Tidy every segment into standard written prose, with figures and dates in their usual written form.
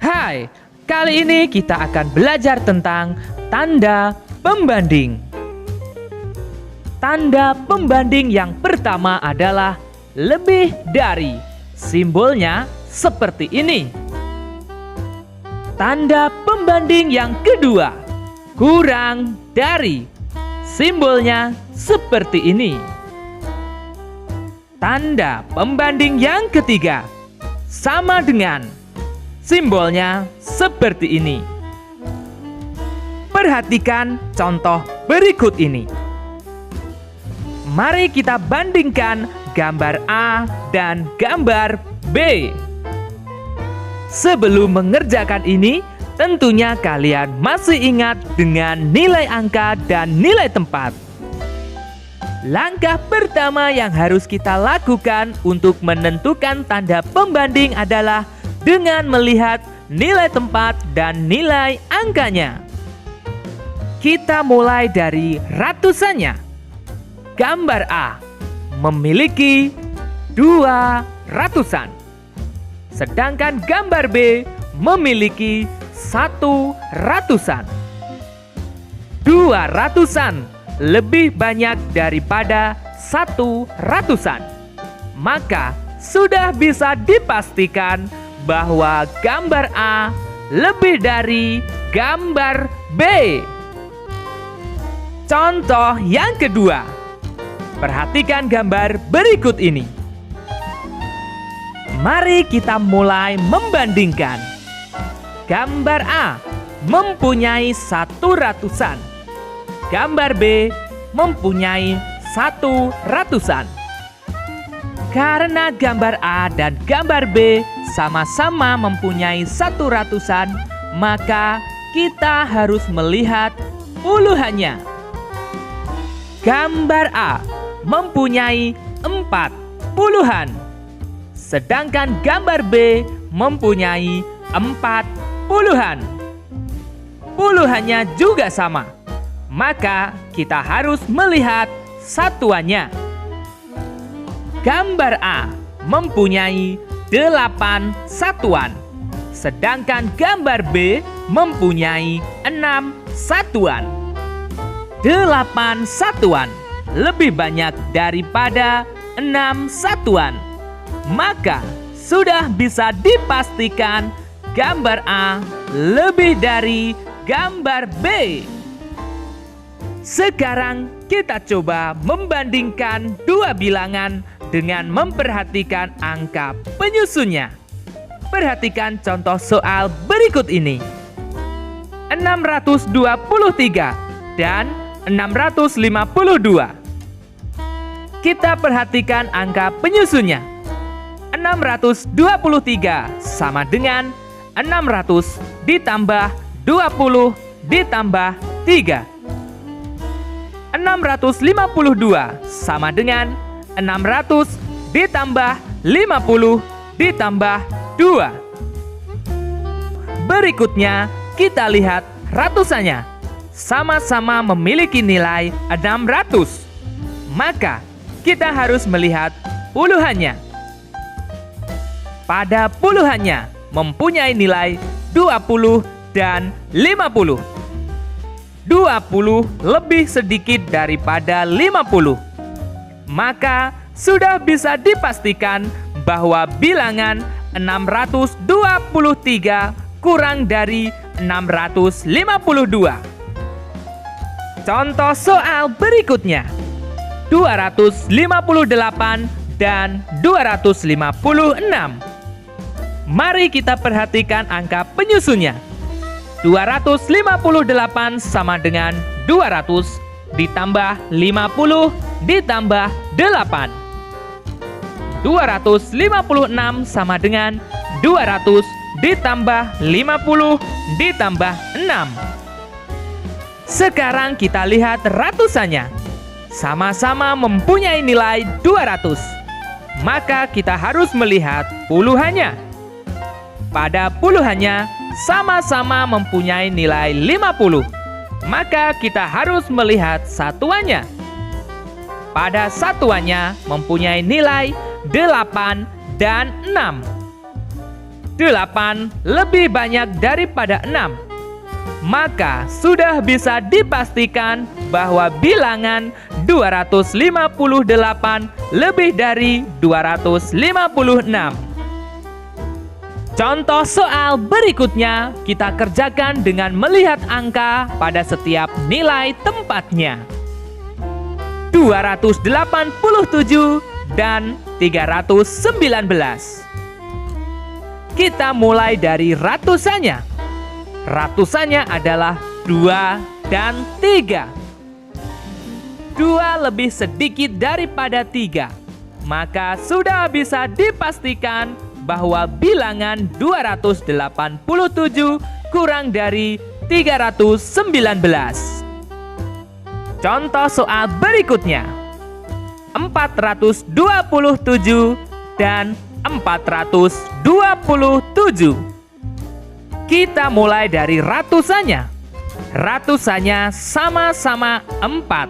Hai, kali ini kita akan belajar tentang tanda pembanding. Tanda pembanding yang pertama adalah lebih dari. Simbolnya seperti ini. Tanda pembanding yang kedua, kurang dari. Simbolnya seperti ini. Tanda pembanding yang ketiga, sama dengan. Simbolnya seperti ini. Perhatikan contoh berikut ini. Mari kita bandingkan gambar A dan gambar B. Sebelum mengerjakan ini, tentunya kalian masih ingat dengan nilai angka dan nilai tempat. Langkah pertama yang harus kita lakukan untuk menentukan tanda pembanding adalah dengan melihat nilai tempat dan nilai angkanya. Kita mulai dari ratusannya. Gambar A memiliki 2 ratusan. Sedangkan gambar B memiliki 1 ratusan. 2 ratusan lebih banyak daripada 1 ratusan. Maka sudah bisa dipastikan bahwa gambar A lebih dari gambar B. Contoh yang kedua. Perhatikan gambar berikut ini. Mari kita mulai membandingkan. Gambar A mempunyai 1 ratusan. Gambar B mempunyai 1 ratusan. Karena gambar A dan gambar B sama-sama mempunyai 1 ratusan, maka kita harus melihat puluhannya. Gambar A mempunyai 4 puluhan, sedangkan gambar B mempunyai 4 puluhan. Puluhannya juga sama, maka kita harus melihat satuannya. Gambar A mempunyai 8 satuan, sedangkan gambar B mempunyai 6 satuan. 8 satuan lebih banyak daripada 6 satuan, maka sudah bisa dipastikan gambar A lebih dari gambar B. Sekarang kita coba membandingkan dua bilangan dengan memperhatikan angka penyusunnya. Perhatikan contoh soal berikut ini. 623 dan 652. Kita perhatikan angka penyusunnya. 623 sama dengan 600 ditambah 20 ditambah 3. 652 sama dengan 600 ditambah 50 ditambah 2. Berikutnya kita lihat ratusannya. Sama-sama memiliki nilai 600. Maka kita harus melihat puluhannya. Pada puluhannya mempunyai nilai 20 dan 50. 20 lebih sedikit daripada 50. Maka sudah bisa dipastikan bahwa bilangan 623 kurang dari 652. Contoh soal berikutnya. 258 dan 256. Mari kita perhatikan angka penyusunnya. 258 sama dengan 200 ditambah 50 ditambah 8. 256 sama dengan 200 ditambah 50 ditambah 6. Sekarang kita lihat ratusannya. Sama-sama mempunyai nilai 200. Maka kita harus melihat puluhannya. Pada puluhannya sama-sama mempunyai nilai 50. maka kita harus melihat satuannya. Pada satuannya mempunyai nilai 8 dan 6. 8 lebih banyak daripada 6. Maka sudah bisa dipastikan bahwa bilangan 258 lebih dari 256. Contoh soal berikutnya kita kerjakan dengan melihat angka pada setiap nilai tempatnya. 287 dan 319. Kita mulai dari ratusannya. Ratusannya adalah 2 dan 3. 2 lebih sedikit daripada 3. Maka sudah bisa dipastikan bahwa bilangan 287 kurang dari 319. Contoh soal berikutnya. 427 dan 427. Kita mulai dari ratusannya. Ratusannya sama-sama 4.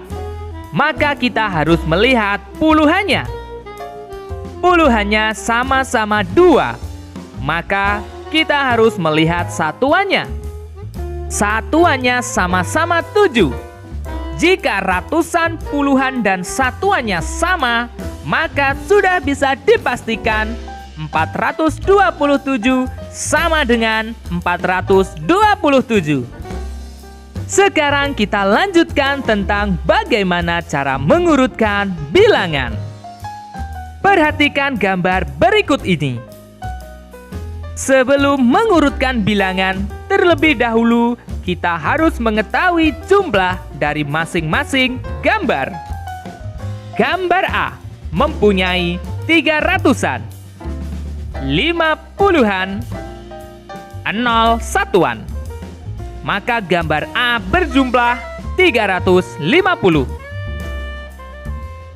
Maka kita harus melihat puluhannya. Puluhannya sama-sama 2. Maka kita harus melihat satuannya. Satuannya sama-sama 7. Jika ratusan, puluhan, dan satuannya sama, maka sudah bisa dipastikan 427 sama dengan 427. Sekarang kita lanjutkan tentang bagaimana cara mengurutkan bilangan. Perhatikan gambar berikut ini. Sebelum mengurutkan bilangan, terlebih dahulu kita harus mengetahui jumlah dari masing-masing gambar. Gambar A mempunyai 3 ratusan, 5 puluhan, 0 satuan. Maka gambar A berjumlah 350.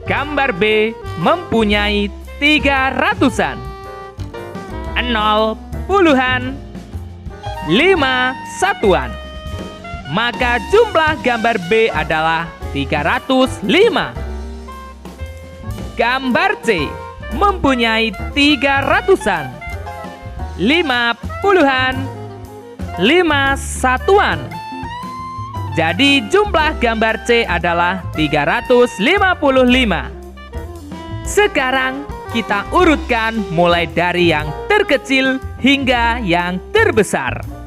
Gambar B mempunyai 3 ratusan, 0 puluhan, 5 satuan. Maka jumlah gambar B adalah 305. Gambar C mempunyai 3 ratusan, 5 puluhan, 5 satuan. Jadi jumlah gambar C adalah 355. Sekarang kita urutkan mulai dari yang terkecil hingga yang terbesar.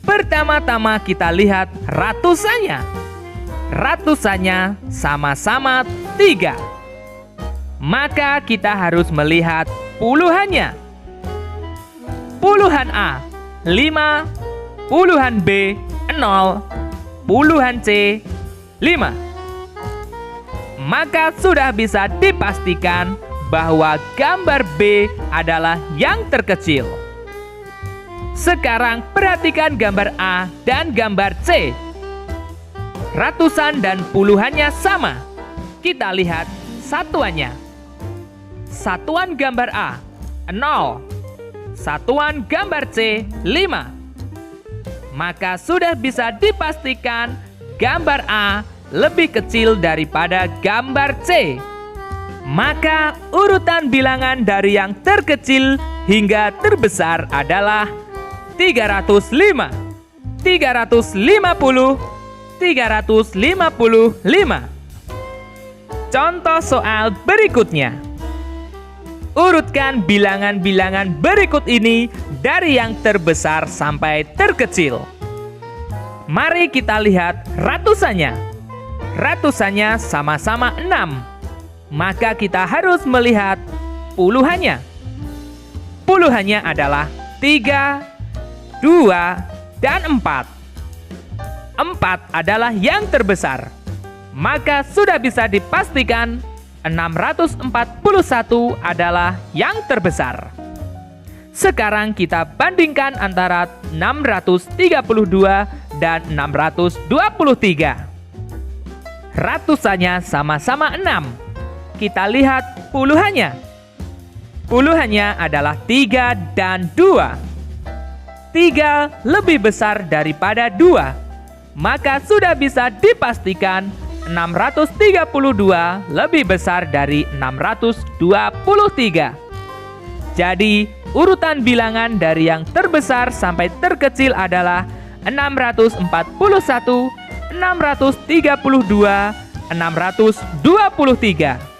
Pertama-tama kita lihat ratusannya. Ratusannya sama-sama 3. Maka kita harus melihat puluhannya. Puluhan A 5, puluhan B 0, puluhan C 5. Maka sudah bisa dipastikan bahwa gambar B adalah yang terkecil. Sekarang perhatikan gambar A dan gambar C. Ratusan dan puluhannya sama. Kita lihat satuannya. Satuan gambar A 0. Satuan gambar C 5. Maka sudah bisa dipastikan gambar A lebih kecil daripada gambar C. Maka urutan bilangan dari yang terkecil hingga terbesar adalah 305, 350, 355. Contoh soal berikutnya. Urutkan bilangan-bilangan berikut ini dari yang terbesar sampai terkecil. Mari kita lihat ratusannya. Ratusannya sama-sama 6. Maka kita harus melihat puluhannya. Puluhannya adalah 3, 2, dan 4. 4 adalah yang terbesar. Maka sudah bisa dipastikan 641 adalah yang terbesar. Sekarang kita bandingkan antara 632 dan 623. Ratusannya sama-sama 6. Kita lihat puluhannya. Puluhannya adalah 3 dan 2. 3 lebih besar daripada 2. maka sudah bisa dipastikan 632 lebih besar dari 623. Jadi, urutan bilangan dari yang terbesar sampai terkecil adalah 641, 632, 623.